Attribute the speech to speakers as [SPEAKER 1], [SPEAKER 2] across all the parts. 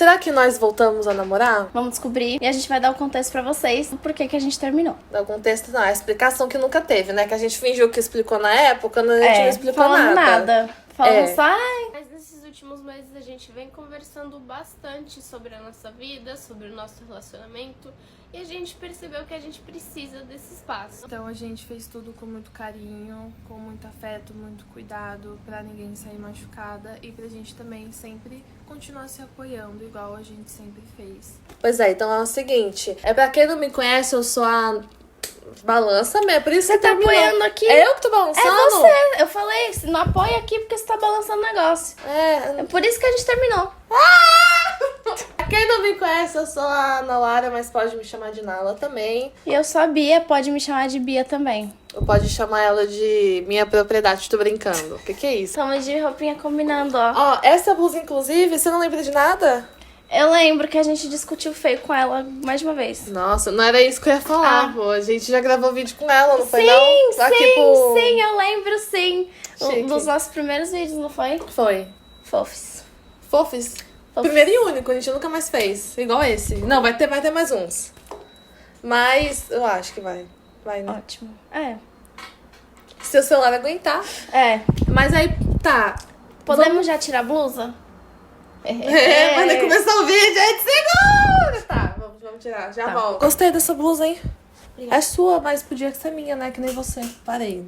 [SPEAKER 1] Será que nós voltamos a namorar?
[SPEAKER 2] Vamos descobrir e a gente vai dar o contexto pra vocês do porquê que a gente terminou.
[SPEAKER 1] Dá o contexto, não. A explicação que nunca teve, né? Que a gente fingiu que explicou na época, a gente não explicou
[SPEAKER 2] falando nada. Falando só,
[SPEAKER 3] Mas nesses últimos meses a gente vem conversando bastante sobre a nossa vida, sobre o nosso relacionamento. E a gente percebeu que a gente precisa desse espaço.
[SPEAKER 1] Então a gente fez tudo com muito carinho, com muito afeto, muito cuidado, pra ninguém sair machucada e pra gente também sempre continuar se apoiando, igual a gente sempre fez. Pois é, então é o seguinte, pra quem não me conhece, eu sou a balança mesmo, por isso
[SPEAKER 2] você tá apoiando aqui.
[SPEAKER 1] É eu que tô balançando?
[SPEAKER 2] É você. Eu falei, não apoia aqui porque você tá balançando o negócio. É por isso que a gente terminou.
[SPEAKER 1] Quem não me conhece, eu sou a Ana Lara, mas pode me chamar de Nala também.
[SPEAKER 2] E eu sou a Bia, pode me chamar de Bia também.
[SPEAKER 1] Ou pode chamar ela de minha propriedade, tô brincando. O que é isso?
[SPEAKER 2] Estamos de roupinha combinando, ó.
[SPEAKER 1] Ó, essa blusa, inclusive, você não lembra de nada?
[SPEAKER 2] Eu lembro que a gente discutiu feio com ela mais de uma vez.
[SPEAKER 1] Nossa, não era isso que eu ia falar, pô. A gente já gravou vídeo com ela, não foi
[SPEAKER 2] sim,
[SPEAKER 1] não?
[SPEAKER 2] Sim, eu lembro, sim.
[SPEAKER 1] Chique.
[SPEAKER 2] Dos nossos primeiros vídeos, não foi?
[SPEAKER 1] Foi.
[SPEAKER 2] Fofes.
[SPEAKER 1] Primeiro e único, a gente nunca mais fez. Igual esse. Não, vai ter mais uns. Mas eu acho que vai. Vai, né?
[SPEAKER 2] Ótimo.
[SPEAKER 1] Se o celular aguentar. Mas aí, tá.
[SPEAKER 2] Podemos já tirar a blusa?
[SPEAKER 1] Quando começar o vídeo, a gente segura! Tá, vamos tirar. Já volto. Gostei dessa blusa, hein? Obrigada. É sua, mas podia ser minha, né? Que nem você. Parei.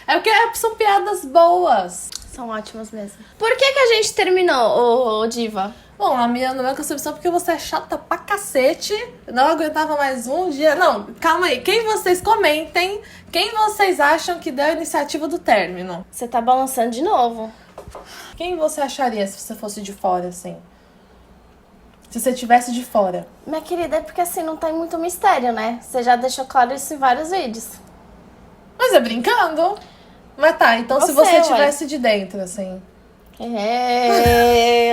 [SPEAKER 1] É porque são piadas boas.
[SPEAKER 2] São ótimas mesmo. Por que a gente terminou, ô Diva?
[SPEAKER 1] Bom, na minha concepção, porque você é chata pra cacete. Não aguentava mais um dia. Não, calma aí. Comentem quem vocês acham que deu a iniciativa do término.
[SPEAKER 2] Você tá balançando de novo.
[SPEAKER 1] Quem você acharia se você fosse de fora, assim? Se você estivesse de fora.
[SPEAKER 2] Minha querida, é porque assim, não tem muito mistério, né? Você já deixou claro isso em vários vídeos.
[SPEAKER 1] Mas é brincando. Mas tá, então se você estivesse de dentro, assim.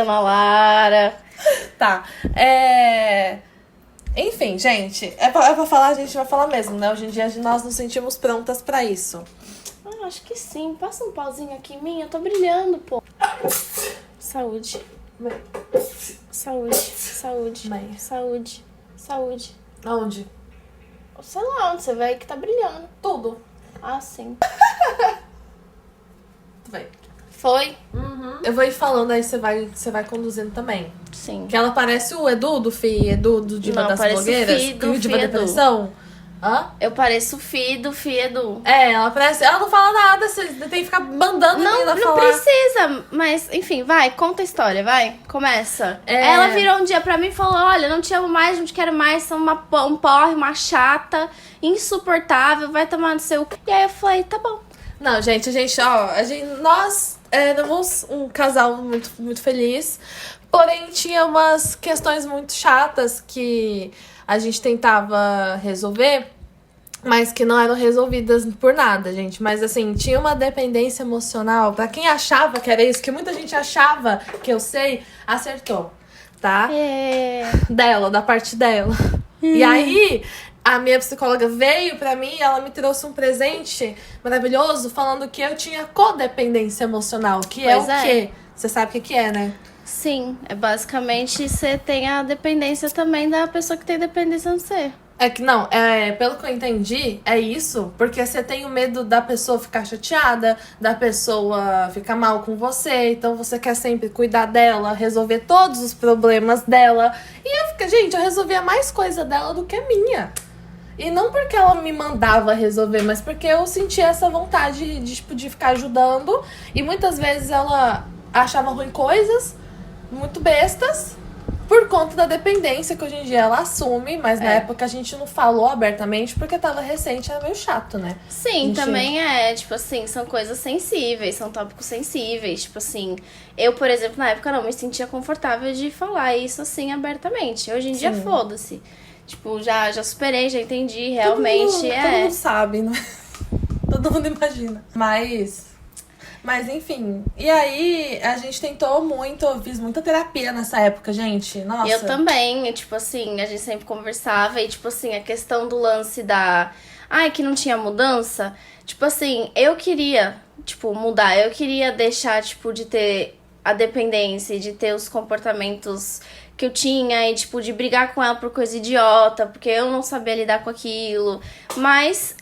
[SPEAKER 2] Ana Lara.
[SPEAKER 1] Tá. Enfim, gente. É pra falar, a gente vai falar mesmo, né? Hoje em dia nós nos sentimos prontas pra isso.
[SPEAKER 2] Acho que sim. Passa um pauzinho aqui em mim. Eu tô brilhando, pô. Saúde. Saúde.
[SPEAKER 1] Mãe.
[SPEAKER 2] Saúde.
[SPEAKER 1] Aonde?
[SPEAKER 2] Sei lá onde você vê aí que tá brilhando.
[SPEAKER 1] Tudo.
[SPEAKER 2] Ah, sim.
[SPEAKER 1] Tudo bem.
[SPEAKER 2] Foi?
[SPEAKER 1] Uhum. Eu vou ir falando, aí você vai conduzindo também.
[SPEAKER 2] Sim.
[SPEAKER 1] Que ela parece o Edu do Edu do Diva das Blogueiras.
[SPEAKER 2] O
[SPEAKER 1] Diva da Depressão. Hã?
[SPEAKER 2] Eu pareço o Fi do Edu.
[SPEAKER 1] Ela parece. Ela não fala nada, você tem que ficar mandando ela falar.
[SPEAKER 2] Não precisa, mas enfim, vai, conta a história, vai, começa. Ela virou um dia pra mim e falou: olha, não te amo mais, não te quero mais, sou um porre, uma chata, insuportável, vai tomar no seu. E aí eu falei: tá bom.
[SPEAKER 1] Não, gente, nós éramos um casal muito, muito feliz, porém tinha umas questões muito chatas que a gente tentava resolver, mas que não eram resolvidas por nada, gente. Mas assim, tinha uma dependência emocional. Pra quem achava que era isso, que muita gente achava que eu sei, acertou, tá? Da parte dela. E aí, a minha psicóloga veio pra mim e ela me trouxe um presente maravilhoso falando que eu tinha codependência emocional. Que é o quê? Você sabe o que é, né?
[SPEAKER 2] Sim, basicamente você tem a dependência também da pessoa que tem dependência no você.
[SPEAKER 1] Pelo que eu entendi, é isso, porque você tem o medo da pessoa ficar chateada, da pessoa ficar mal com você, então você quer sempre cuidar dela, resolver todos os problemas dela. E eu resolvia mais coisa dela do que a minha. E não porque ela me mandava resolver, mas porque eu sentia essa vontade de ficar ajudando. E muitas vezes ela achava ruim coisas muito bestas por conta da dependência que hoje em dia ela assume, mas na época a gente não falou abertamente porque tava recente, era meio chato, né?
[SPEAKER 2] Sim, também tipo assim, são coisas sensíveis, são tópicos sensíveis, tipo assim, eu, por exemplo, na época não me sentia confortável de falar isso assim abertamente. Hoje em dia, foda-se. Tipo, já superei, já entendi, realmente
[SPEAKER 1] todo mundo sabe, né? Todo mundo imagina. Mas enfim, e aí a gente tentou muito, eu fiz muita terapia nessa época, gente, nossa.
[SPEAKER 2] Eu também, tipo assim, a gente sempre conversava e tipo assim, a questão do lance que não tinha mudança, tipo assim, eu queria, tipo, mudar, eu queria deixar, tipo, de ter a dependência, de ter os comportamentos que eu tinha e, tipo, de brigar com ela por coisa idiota, porque eu não sabia lidar com aquilo. Mas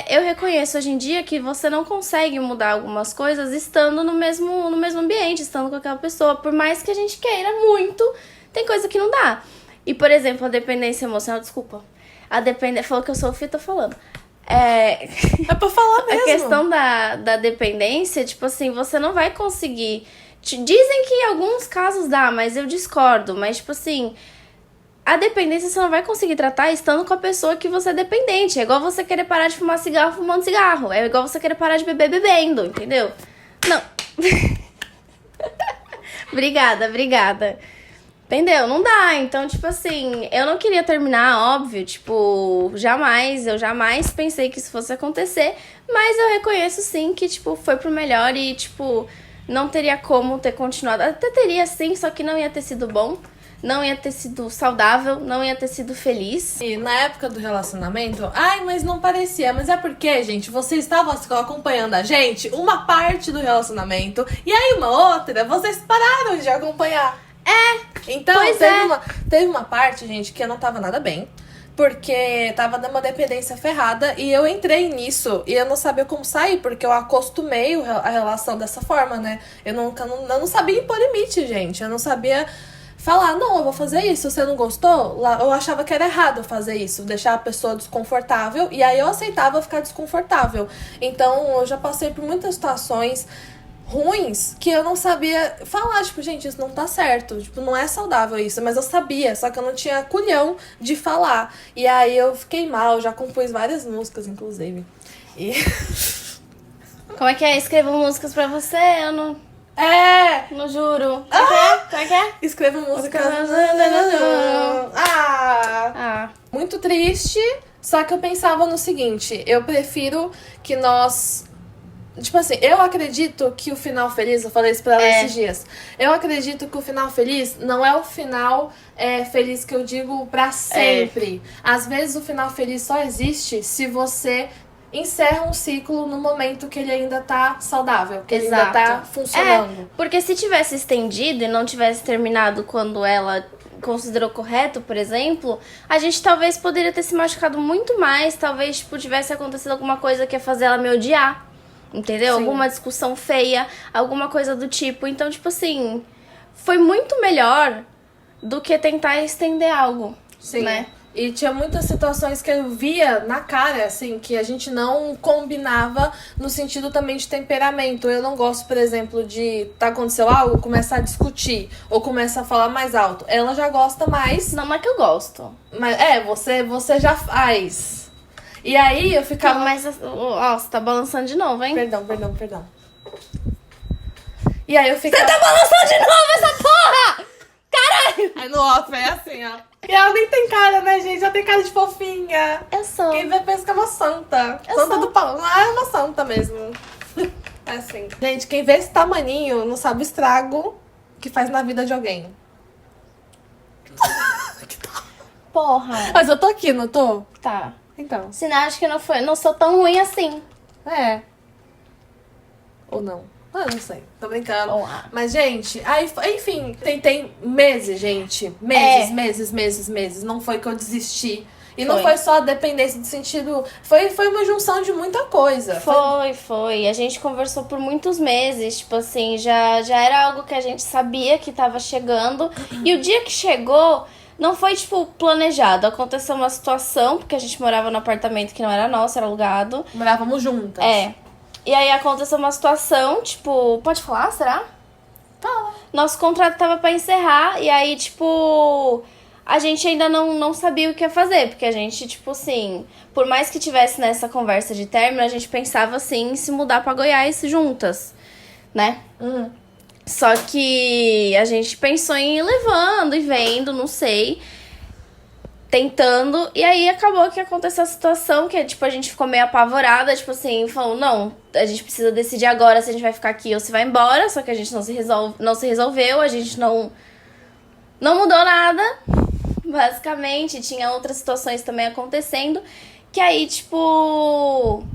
[SPEAKER 2] eu reconheço hoje em dia que você não consegue mudar algumas coisas estando no mesmo ambiente, estando com aquela pessoa. Por mais que a gente queira muito, tem coisa que não dá. E, por exemplo, a dependência emocional, desculpa. A dependência, falou que eu sou o Fih, tô falando.
[SPEAKER 1] É pra falar mesmo.
[SPEAKER 2] A questão da dependência, tipo assim, você não vai conseguir. Dizem que em alguns casos dá, mas eu discordo. Mas, tipo assim, a dependência você não vai conseguir tratar estando com a pessoa que você é dependente. É igual você querer parar de fumar cigarro fumando cigarro. É igual você querer parar de beber bebendo, entendeu? Não. Obrigada. Entendeu? Não dá. Então, tipo assim, eu não queria terminar, óbvio. Tipo, eu jamais pensei que isso fosse acontecer. Mas eu reconheço, sim, que, tipo, foi pro melhor e, tipo, não teria como ter continuado. Até teria, sim, só que não ia ter sido bom. Não ia ter sido saudável, não ia ter sido feliz.
[SPEAKER 1] E na época do relacionamento, mas não parecia. Mas é porque, gente, vocês estavam acompanhando a gente uma parte do relacionamento. E aí uma outra, vocês pararam de acompanhar. Então, teve uma parte, gente, que eu não tava nada bem. Porque tava dando uma dependência ferrada. E eu entrei nisso e eu não sabia como sair. Porque eu acostumei a relação dessa forma, né? Eu não sabia impor limite, gente. Eu não sabia falar, não, eu vou fazer isso. Você não gostou? Eu achava que era errado fazer isso. Deixar a pessoa desconfortável. E aí eu aceitava ficar desconfortável. Então, eu já passei por muitas situações ruins que eu não sabia falar, tipo, gente, isso não tá certo, tipo, não é saudável isso, mas eu sabia, só que eu não tinha culhão de falar, e aí eu fiquei mal, já compus várias músicas, inclusive, e...
[SPEAKER 2] Como é que é? Escrevo músicas pra você, eu não... Não juro. Como é que é?
[SPEAKER 1] Escrevo músicas... Muito triste, só que eu pensava no seguinte, eu prefiro que nós... Tipo assim, eu acredito que o final feliz, eu falei isso pra ela esses dias. Eu acredito que o final feliz não é o final feliz que eu digo pra sempre. Às vezes o final feliz só existe se você encerra um ciclo no momento que ele ainda tá saudável, que ele ainda tá funcionando.
[SPEAKER 2] Porque se tivesse estendido e não tivesse terminado quando ela considerou correto, por exemplo, a gente talvez poderia ter se machucado muito mais, talvez tipo, tivesse acontecido alguma coisa que ia fazer ela me odiar. Entendeu?
[SPEAKER 1] Sim.
[SPEAKER 2] Alguma discussão feia, alguma coisa do tipo. Então, tipo assim, foi muito melhor do que tentar estender algo.
[SPEAKER 1] Sim.
[SPEAKER 2] Né?
[SPEAKER 1] E tinha muitas situações que eu via na cara, assim, que a gente não combinava no sentido também de temperamento. Eu não gosto, por exemplo, de aconteceu algo, começar a discutir ou começar a falar mais alto. Ela já gosta mais.
[SPEAKER 2] Não é que eu gosto.
[SPEAKER 1] Mas você já faz. E aí eu ficava...
[SPEAKER 2] Não, mas, você tá balançando de novo, hein?
[SPEAKER 1] Perdão. E aí eu ficava...
[SPEAKER 2] Você tá balançando de novo essa porra! Caralho!
[SPEAKER 1] Aí no off é assim, ó. E ela nem tem cara, né, gente? Ela tem cara de fofinha.
[SPEAKER 2] Eu sou.
[SPEAKER 1] Quem vê pensa que é uma santa. Santa do pau. Não é uma santa mesmo. É assim. Gente, quem vê esse tamaninho não sabe o estrago que faz na vida de alguém.
[SPEAKER 2] Porra.
[SPEAKER 1] Mas eu tô aqui, não tô?
[SPEAKER 2] Tá.
[SPEAKER 1] Então.
[SPEAKER 2] Sinal, acho que não sou tão ruim assim.
[SPEAKER 1] É. Ou não. Eu não sei. Tô brincando.
[SPEAKER 2] Olá.
[SPEAKER 1] Mas, gente, aí, enfim, tentei meses, gente. Meses. Não foi que eu desisti. E não foi só a dependência do sentido... Foi uma junção de muita coisa.
[SPEAKER 2] Foi. A gente conversou por muitos meses. Tipo assim, já era algo que a gente sabia que tava chegando. E o dia que chegou... Não foi, tipo, planejado. Aconteceu uma situação, porque a gente morava num apartamento que não era nosso, era alugado.
[SPEAKER 1] Morávamos juntas.
[SPEAKER 2] E aí aconteceu uma situação, tipo... Pode falar, será?
[SPEAKER 1] Tá.
[SPEAKER 2] Nosso contrato tava pra encerrar, e aí, tipo... A gente ainda não sabia o que ia fazer, porque a gente, tipo assim... Por mais que tivesse nessa conversa de término, a gente pensava, assim, em se mudar pra Goiás juntas, né? Só que a gente pensou em ir levando e vendo, não sei, tentando. E aí acabou que aconteceu a situação que, tipo, a gente ficou meio apavorada, tipo assim, falou, não, a gente precisa decidir agora se a gente vai ficar aqui ou se vai embora. Só que a gente não se resolveu, a gente não mudou nada, basicamente. Tinha outras situações também acontecendo, que aí, tipo...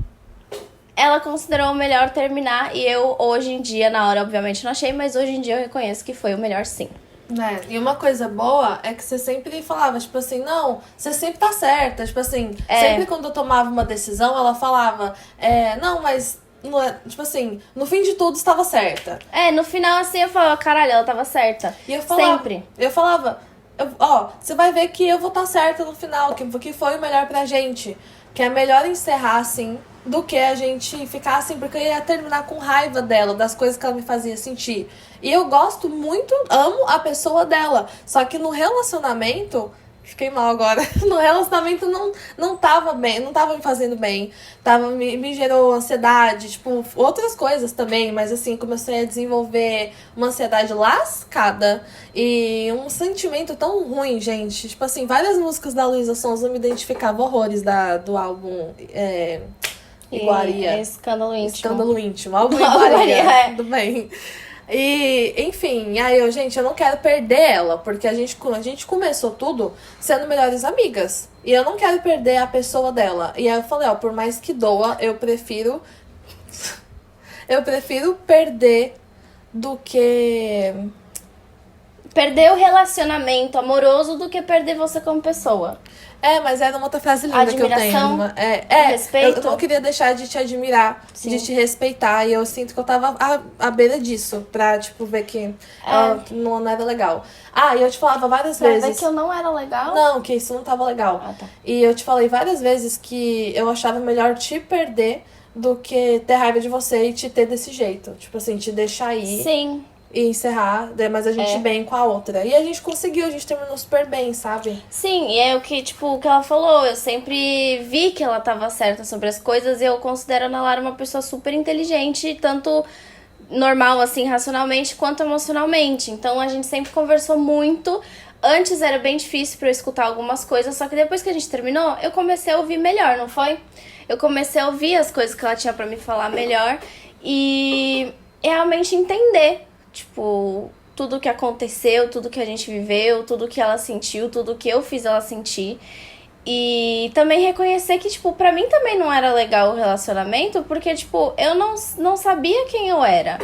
[SPEAKER 2] ela considerou melhor terminar. E eu, hoje em dia, na hora, obviamente, não achei, mas hoje em dia eu reconheço que foi o melhor sim.
[SPEAKER 1] Né? E uma coisa boa é que você sempre falava, tipo assim, não, você sempre tá certa. Tipo assim, sempre quando eu tomava uma decisão, ela falava, não, mas não é, tipo assim, no fim de tudo estava certa.
[SPEAKER 2] No final, assim, eu falava, caralho, ela tava certa.
[SPEAKER 1] E eu falava,
[SPEAKER 2] sempre.
[SPEAKER 1] Eu falava, ó, você vai ver que eu vou estar certa no final, que foi o melhor pra gente. Que é melhor encerrar assim do que a gente ficar assim, porque eu ia terminar com raiva dela, das coisas que ela me fazia sentir. E eu gosto muito, amo a pessoa dela. Só que no relacionamento, fiquei mal agora, no relacionamento não tava bem, não tava me fazendo bem. Me gerou ansiedade, tipo, outras coisas também, mas assim, comecei a desenvolver uma ansiedade lascada e um sentimento tão ruim, gente. Tipo assim, várias músicas da Luísa Sonza eu me identificava horrores do álbum Iguaria.
[SPEAKER 2] Escândalo íntimo.
[SPEAKER 1] Escândalo íntimo, álbum Iguaria. Tudo bem. E, enfim, aí eu não quero perder ela, porque a gente começou tudo sendo melhores amigas. E eu não quero perder a pessoa dela. E aí eu falei, ó, por mais que doa, eu prefiro perder do que...
[SPEAKER 2] Perder o relacionamento amoroso do que perder você como pessoa.
[SPEAKER 1] Mas era uma outra frase linda
[SPEAKER 2] Admiração,
[SPEAKER 1] que eu tenho.
[SPEAKER 2] respeito.
[SPEAKER 1] Eu não queria deixar de te admirar, de te respeitar. E eu sinto que eu tava à beira disso, pra, tipo, ver que não era legal. E eu te falava várias vezes...
[SPEAKER 2] Pra ver que eu não era legal?
[SPEAKER 1] Não, que isso não tava legal.
[SPEAKER 2] Tá.
[SPEAKER 1] E eu te falei várias vezes que eu achava melhor te perder do que ter raiva de você e te ter desse jeito. Tipo assim, te deixar aí.
[SPEAKER 2] Sim.
[SPEAKER 1] E encerrar, mas a gente bem com a outra. E a gente conseguiu, a gente terminou super bem, sabe?
[SPEAKER 2] Sim, e é o que, tipo, o que ela falou. Eu sempre vi que ela tava certa sobre as coisas e eu considero a Ana Lara uma pessoa super inteligente, tanto normal, assim, racionalmente, quanto emocionalmente. Então a gente sempre conversou muito. Antes era bem difícil pra eu escutar algumas coisas, só que depois que a gente terminou, eu comecei a ouvir melhor, não foi? Eu comecei a ouvir as coisas que ela tinha pra me falar melhor e realmente entender. Tipo, tudo que aconteceu, tudo que a gente viveu, tudo que ela sentiu, tudo que eu fiz ela sentir. E também reconhecer que, tipo, pra mim também não era legal o relacionamento, porque, tipo, eu não sabia quem eu era.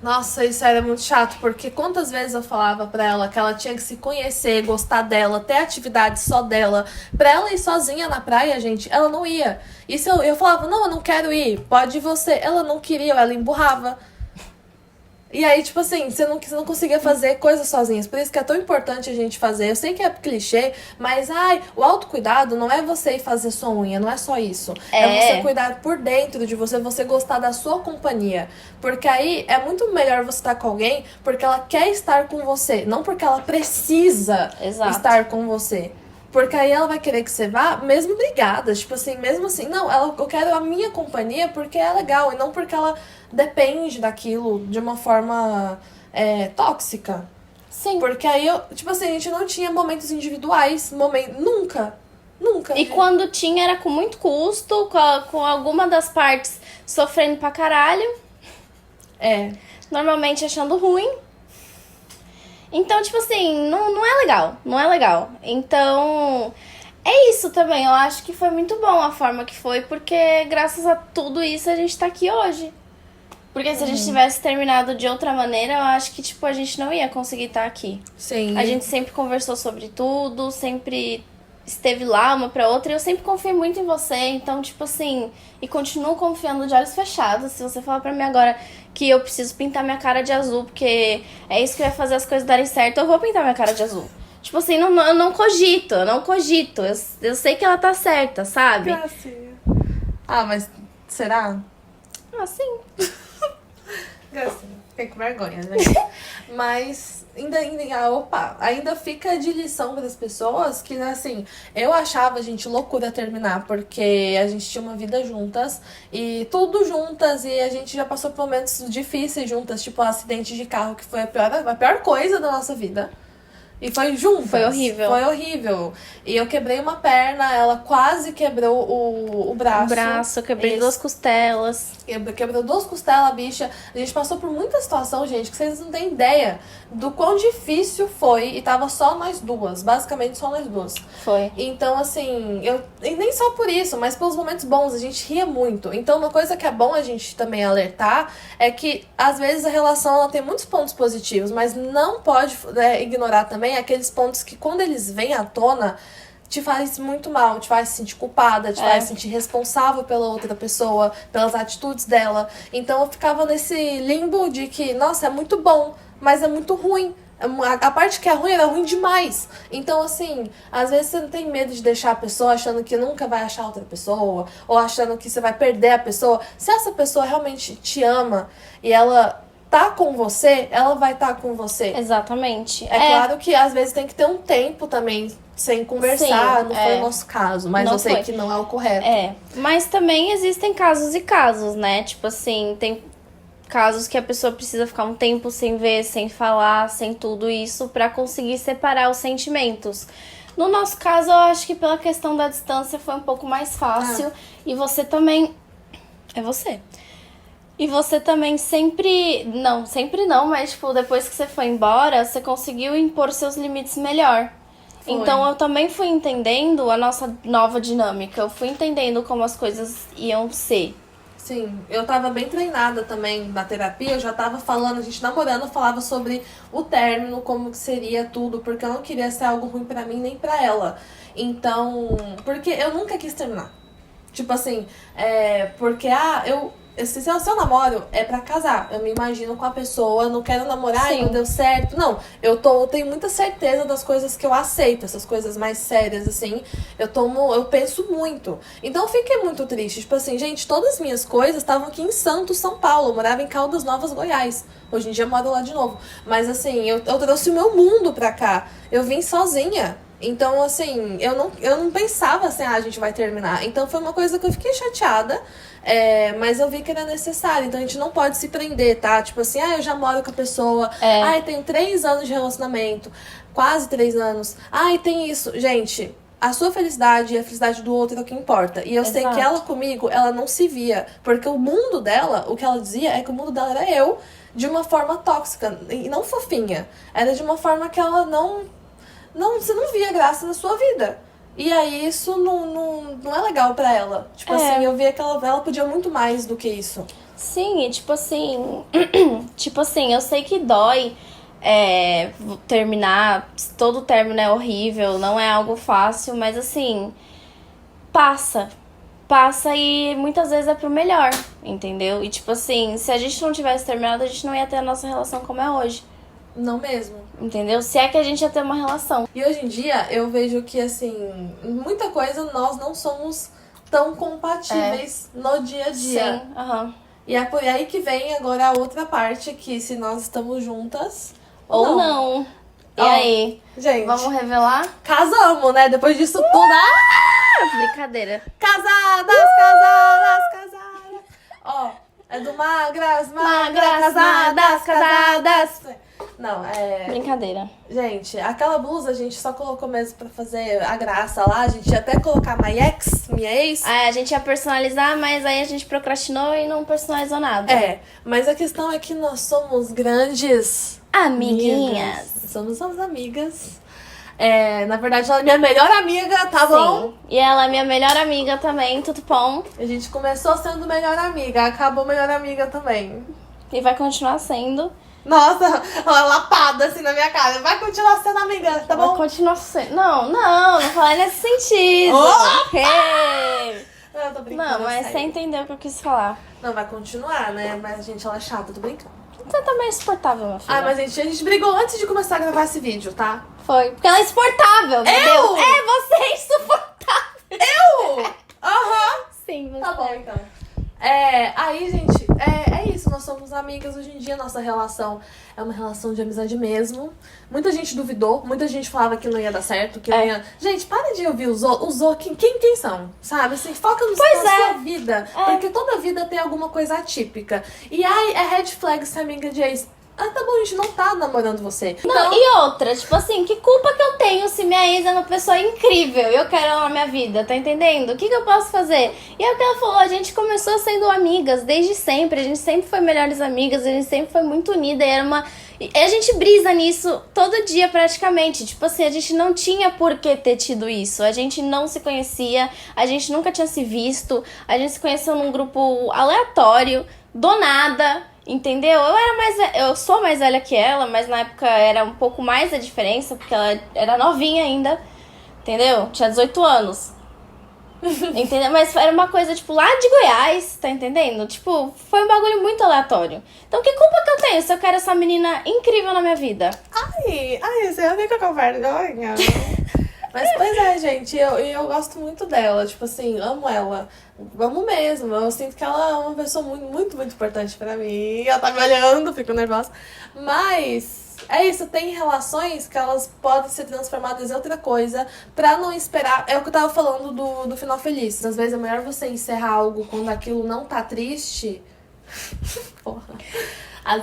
[SPEAKER 1] Nossa, isso era muito chato, porque quantas vezes eu falava pra ela que ela tinha que se conhecer, gostar dela, ter atividade só dela. Pra ela ir sozinha na praia, gente, ela não ia. E se eu falava, não, eu não quero ir, pode ir você. Ela não queria, ela emburrava. E aí, tipo assim, você não conseguia fazer coisas sozinhas. Por isso que é tão importante a gente fazer. Eu sei que é clichê, mas o autocuidado não é você ir fazer sua unha, não é só isso. É você cuidar por dentro de você gostar da sua companhia. Porque aí é muito melhor você estar com alguém porque ela quer estar com você, não porque ela precisa estar com você. Porque aí ela vai querer que você vá, mesmo brigada. Tipo assim, mesmo assim, não, eu quero a minha companhia porque é legal. E não porque ela depende daquilo de uma forma tóxica.
[SPEAKER 2] Sim.
[SPEAKER 1] Porque aí, tipo assim, a gente não tinha momentos individuais. Nunca.
[SPEAKER 2] E quando tinha, era com muito custo, com alguma das partes sofrendo pra caralho. Normalmente achando ruim. Então, tipo assim, não é legal. Não é legal. Então, é isso também. Eu acho que foi muito bom a forma que foi, porque graças a tudo isso a gente tá aqui hoje. Porque se a gente tivesse terminado de outra maneira, eu acho que, tipo, a gente não ia conseguir estar aqui.
[SPEAKER 1] Sim.
[SPEAKER 2] A gente sempre conversou sobre tudo, sempre esteve lá uma pra outra. E eu sempre confiei muito em você, então, tipo assim... E continuo confiando de olhos fechados. Se você falar pra mim agora que eu preciso pintar minha cara de azul, porque é isso que vai fazer as coisas darem certo, eu vou pintar minha cara de azul. Tipo assim, eu não cogito. Eu sei que ela tá certa, sabe?
[SPEAKER 1] Gracinha. Mas será?
[SPEAKER 2] Sim.
[SPEAKER 1] Gracinha. Fiquei com vergonha, né? Mas ainda fica de lição para as pessoas que, assim, eu achava, gente, loucura terminar, porque a gente tinha uma vida juntas e tudo juntas, e a gente já passou por momentos difíceis juntas, tipo um acidente de carro, que foi a pior coisa da nossa vida. E foi juntas.
[SPEAKER 2] Foi horrível.
[SPEAKER 1] Foi horrível. E eu quebrei uma perna, ela quase quebrou o braço.
[SPEAKER 2] O braço, eu quebrei
[SPEAKER 1] Isso.
[SPEAKER 2] 2 costelas.
[SPEAKER 1] Quebrou 2 costelas, a bicha. A gente passou por muita situação, gente, que vocês não têm ideia do quão difícil foi. E tava só nós duas. Basicamente, só nós duas.
[SPEAKER 2] Foi.
[SPEAKER 1] Então, assim, e nem só por isso, mas pelos momentos bons, a gente ria muito. Então, uma coisa que é bom a gente também alertar é que, às vezes, a relação ela tem muitos pontos positivos, mas não pode ignorar também aqueles pontos que, quando eles vêm à tona, te faz muito mal, te faz se sentir culpada, te faz se sentir responsável pela outra pessoa, pelas atitudes dela. Então, eu ficava nesse limbo de que, nossa, é muito bom, mas é muito ruim. A parte que é ruim era ruim demais. Então, assim, às vezes você não tem medo de deixar a pessoa achando que nunca vai achar outra pessoa, ou achando que você vai perder a pessoa. Se essa pessoa realmente te ama e ela tá com você, ela vai estar com você.
[SPEAKER 2] Exatamente.
[SPEAKER 1] É claro que às vezes tem que ter um tempo também sem conversar, não foi o nosso caso, mas
[SPEAKER 2] Não
[SPEAKER 1] eu sei
[SPEAKER 2] foi.
[SPEAKER 1] que não é o correto.
[SPEAKER 2] Mas também existem casos e casos, né? Tipo assim, tem casos que a pessoa precisa ficar um tempo sem ver, sem falar, sem tudo isso pra conseguir separar os sentimentos. No nosso caso, eu acho que pela questão da distância foi um pouco mais fácil. E você também... É você. E você também sempre não, mas tipo, depois que você foi embora, você conseguiu impor seus limites melhor.
[SPEAKER 1] Foi.
[SPEAKER 2] Então eu também fui entendendo a nossa nova dinâmica. Eu fui entendendo como as coisas iam ser.
[SPEAKER 1] Sim, eu tava bem treinada também na terapia, eu já tava falando, a gente namorando, falava sobre o término, como que seria tudo, porque eu não queria ser algo ruim pra mim nem pra ela. Então, porque eu nunca quis terminar. Tipo assim, porque se eu namoro, é pra casar. Eu me imagino com a pessoa, eu não quero namorar e não deu certo. Não, eu tenho muita certeza das coisas que eu aceito, essas coisas mais sérias, assim. Eu penso muito. Então eu fiquei muito triste. Tipo assim, gente, todas as minhas coisas estavam aqui em Santos, São Paulo. Eu morava em Caldas Novas, Goiás. Hoje em dia eu moro lá de novo. Mas assim, eu trouxe o meu mundo pra cá. Eu vim sozinha. Então, assim, eu não pensava assim, a gente vai terminar. Então foi uma coisa que eu fiquei chateada. Mas eu vi que era necessário. Então a gente não pode se prender, tá? Tipo assim, eu já moro com a pessoa. Eu tenho 3 anos de relacionamento. Quase 3 anos. Tem isso. Gente, a sua felicidade e a felicidade do outro é o que importa. E eu sei que ela comigo, ela não se via. Porque o mundo dela, o que ela dizia é que o mundo dela era eu, de uma forma tóxica. E não fofinha. Era de uma forma que ela você não via graça na sua vida. E aí isso não é legal pra ela. Tipo assim, eu via que ela podia muito mais do que isso.
[SPEAKER 2] Sim, e tipo assim... tipo assim, eu sei que dói terminar. Todo término é horrível, não é algo fácil. Mas assim, passa e muitas vezes é pro melhor, entendeu? E tipo assim, se a gente não tivesse terminado, a gente não ia ter a nossa relação como é hoje.
[SPEAKER 1] Não mesmo.
[SPEAKER 2] Entendeu? Se é que a gente ia ter uma relação.
[SPEAKER 1] E hoje em dia, eu vejo que, assim, muita coisa nós não somos tão compatíveis no dia a dia.
[SPEAKER 2] Sim, aham.
[SPEAKER 1] E é por aí que vem agora a outra parte, que se nós estamos juntas
[SPEAKER 2] ou não. E aí?
[SPEAKER 1] Gente,
[SPEAKER 2] vamos revelar?
[SPEAKER 1] Casamos, né? Depois disso tudo.
[SPEAKER 2] Brincadeira.
[SPEAKER 1] Casadas! Ó, é do magras, casadas. Não,
[SPEAKER 2] Brincadeira.
[SPEAKER 1] Gente, aquela blusa a gente só colocou mesmo pra fazer a graça lá. A gente ia até colocar minha ex.
[SPEAKER 2] A gente ia personalizar, mas aí a gente procrastinou e não personalizou nada.
[SPEAKER 1] Mas a questão é que nós somos grandes
[SPEAKER 2] amiguinhas.
[SPEAKER 1] Somos amigas. Na verdade, ela é minha melhor amiga, tá bom?
[SPEAKER 2] E ela é minha melhor amiga também, tudo bom?
[SPEAKER 1] A gente começou sendo melhor amiga, acabou melhor amiga também.
[SPEAKER 2] E vai continuar sendo.
[SPEAKER 1] Nossa, uma lapada assim na minha cara. Vai continuar sendo amiga, tá bom?
[SPEAKER 2] Vai continuar sendo. Não falei nesse sentido.
[SPEAKER 1] Eu tô brincando.
[SPEAKER 2] Não, mas você entendeu o que eu quis falar.
[SPEAKER 1] Não, vai continuar, né? Mas, gente, ela é chata, tô brincando.
[SPEAKER 2] Você tá meio insuportável, minha filha.
[SPEAKER 1] Mas, gente, a gente brigou antes de começar a gravar esse vídeo, tá?
[SPEAKER 2] Foi. Porque ela é insuportável, meu Deus. Você é insuportável.
[SPEAKER 1] Aham.
[SPEAKER 2] Sim, você.
[SPEAKER 1] Tá bom, então. Aí, gente, é isso. Nós somos amigas. Hoje em dia, nossa relação é uma relação de amizade mesmo. Muita gente duvidou. Muita gente falava que não ia dar certo. Que não ia... Gente, para de ouvir os outros. Quem são? Sabe? Assim, foca na sua vida. Porque toda vida tem alguma coisa atípica. E aí, é red flag ser amiga de ex. Ah, tá bom, a gente não tá namorando você.
[SPEAKER 2] Não, e outra, tipo assim, que culpa que eu tenho se minha ex é uma pessoa incrível e eu quero ela na minha vida, tá entendendo? O que eu posso fazer? E é o que ela falou, a gente começou sendo amigas desde sempre, a gente sempre foi melhores amigas, a gente sempre foi muito unida e era uma... E a gente brisa nisso todo dia praticamente, tipo assim, a gente não tinha por que ter tido isso, a gente não se conhecia, a gente nunca tinha se visto, a gente se conheceu num grupo aleatório, do nada, entendeu? Eu sou mais velha que ela, mas na época era um pouco mais a diferença, porque ela era novinha ainda, entendeu? Tinha 18 anos. Entendeu? Mas era uma coisa, tipo, lá de Goiás, tá entendendo? Tipo, foi um bagulho muito aleatório. Então, que culpa que eu tenho se eu quero essa menina incrível na minha vida?
[SPEAKER 1] Ai, você fica com vergonha. Mas, pois é, gente, eu gosto muito dela, tipo assim, amo ela. Amo mesmo, eu sinto que ela é uma pessoa muito, muito, muito importante pra mim. Ela tá me olhando, fico nervosa. Mas... é isso, tem relações que elas podem ser transformadas em outra coisa pra não esperar. É o que eu tava falando do final feliz. Às vezes é melhor você encerrar algo quando aquilo não tá triste. Porra.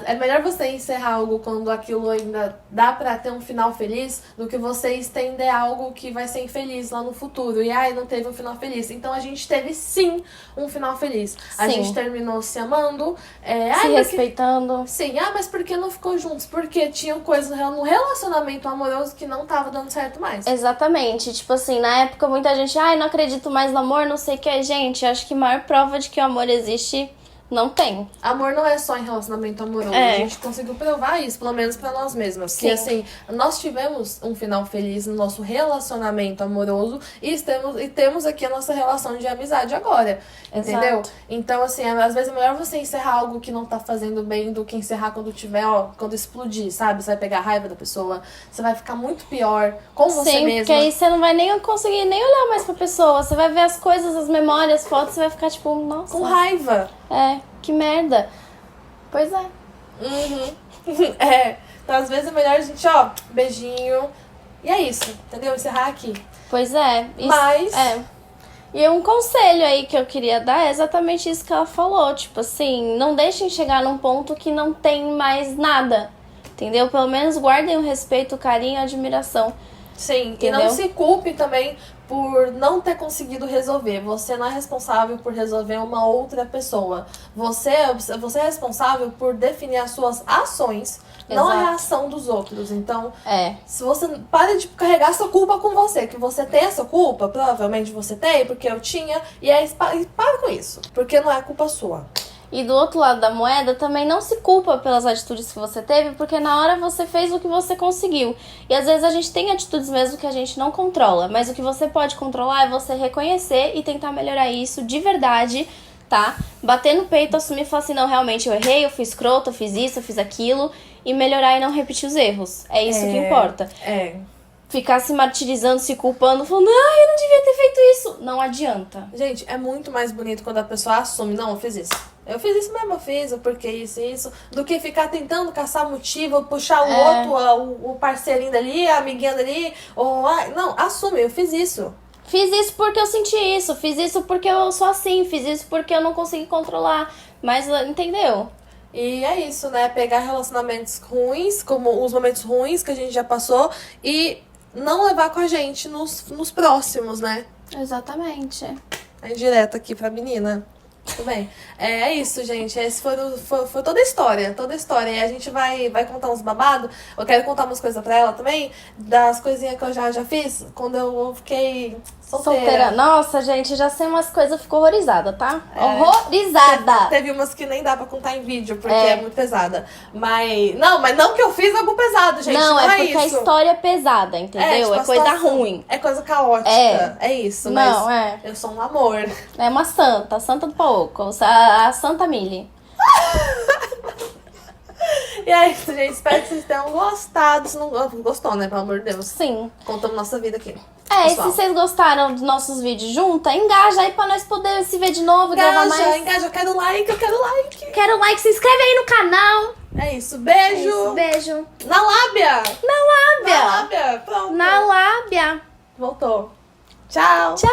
[SPEAKER 1] É melhor você encerrar algo quando aquilo ainda dá pra ter um final feliz do que você estender algo que vai ser infeliz lá no futuro. E ai, não teve um final feliz. Então a gente teve sim um final feliz. A gente terminou se amando,
[SPEAKER 2] se respeitando.
[SPEAKER 1] Sim, mas por que não ficou juntos? Porque tinham coisas no relacionamento amoroso que não tava dando certo mais.
[SPEAKER 2] Exatamente. Tipo assim, na época muita gente, não acredito mais no amor, não sei o que. Gente, acho que a maior prova de que o amor existe não tem.
[SPEAKER 1] Amor não é só em relacionamento amoroso. A gente conseguiu provar isso, pelo menos pra nós mesmas. Sim. Que assim, nós tivemos um final feliz no nosso relacionamento amoroso e temos aqui a nossa relação de amizade agora.
[SPEAKER 2] Exato.
[SPEAKER 1] Entendeu? Então, assim, às vezes é melhor você encerrar algo que não tá fazendo bem do que encerrar quando tiver, quando explodir, sabe? Você vai pegar a raiva da pessoa, você vai ficar muito pior com você mesma.
[SPEAKER 2] Porque aí você não vai nem conseguir nem olhar mais pra pessoa. Você vai ver as coisas, as memórias, as fotos, você vai ficar tipo, nossa.
[SPEAKER 1] Com raiva.
[SPEAKER 2] Que merda. Pois é.
[SPEAKER 1] Então às vezes é melhor a gente, beijinho. E é isso, entendeu? Encerrar aqui.
[SPEAKER 2] Pois é.
[SPEAKER 1] Mas...
[SPEAKER 2] E um conselho aí que eu queria dar é exatamente isso que ela falou. Tipo assim, não deixem chegar num ponto que não tem mais nada. Entendeu? Pelo menos guardem o respeito, o carinho, a admiração.
[SPEAKER 1] Sim,
[SPEAKER 2] entendeu?
[SPEAKER 1] E não se culpe também por não ter conseguido resolver. Você não é responsável por resolver uma outra pessoa. Você é responsável por definir as suas ações, não a reação dos outros. Então, se você para de carregar essa culpa com você, que você tem essa culpa, provavelmente você tem, porque eu tinha, e para com isso, porque não é culpa sua.
[SPEAKER 2] E do outro lado da moeda, também não se culpa pelas atitudes que você teve, porque na hora você fez o que você conseguiu. E às vezes a gente tem atitudes mesmo que a gente não controla, mas o que você pode controlar é você reconhecer e tentar melhorar isso de verdade, tá? Bater no peito, assumir e falar assim, não, realmente eu errei, eu fui escrota, eu fiz isso, eu fiz aquilo, e melhorar e não repetir os erros. É isso que importa. Ficar se martirizando, se culpando, falando, eu não devia ter feito isso. Não adianta.
[SPEAKER 1] Gente, é muito mais bonito quando a pessoa assume, não, eu fiz isso. Eu fiz isso mesmo, eu fiz, porque isso, do que ficar tentando caçar motivo, puxar o outro, o parceirinho dali, a amiguinha dali, não, assume, eu fiz isso.
[SPEAKER 2] Fiz isso porque eu senti isso, fiz isso porque eu sou assim, fiz isso porque eu não consegui controlar, mas entendeu?
[SPEAKER 1] E é isso, né, pegar relacionamentos ruins, como os momentos ruins que a gente já passou, e não levar com a gente nos próximos, né?
[SPEAKER 2] Exatamente.
[SPEAKER 1] É indireto aqui pra menina. Tudo bem. É isso, gente. Esse foi toda a história. Toda a história. E a gente vai contar uns babados. Eu quero contar umas coisas pra ela também. Das coisinhas que eu já fiz quando eu fiquei solteira.
[SPEAKER 2] Nossa, gente, já sei umas coisas, eu fico horrorizada, tá? Horrorizada!
[SPEAKER 1] Teve umas que nem dá pra contar em vídeo, porque é muito pesada. Mas não que eu fiz algo pesado, gente. Não é
[SPEAKER 2] porque
[SPEAKER 1] isso.
[SPEAKER 2] A história é pesada, entendeu?
[SPEAKER 1] Tipo,
[SPEAKER 2] é coisa ruim.
[SPEAKER 1] É coisa caótica. É isso.
[SPEAKER 2] Não,
[SPEAKER 1] mas eu sou um amor.
[SPEAKER 2] É uma santa do pouco. A Santa Mili.
[SPEAKER 1] E é isso, gente. Espero que vocês tenham gostado. Se não gostou, né? Pelo amor de Deus.
[SPEAKER 2] Sim.
[SPEAKER 1] Contamos nossa vida aqui.
[SPEAKER 2] E se vocês gostaram dos nossos vídeos juntos, engaja aí pra nós poder se ver de novo e gravar mais.
[SPEAKER 1] Engaja, eu quero like.
[SPEAKER 2] Quero like, se inscreve aí no canal.
[SPEAKER 1] É isso, beijo.
[SPEAKER 2] É isso, beijo.
[SPEAKER 1] Na lábia.
[SPEAKER 2] Na lábia.
[SPEAKER 1] Pronto.
[SPEAKER 2] Na lábia.
[SPEAKER 1] Voltou. Tchau.
[SPEAKER 2] Tchau.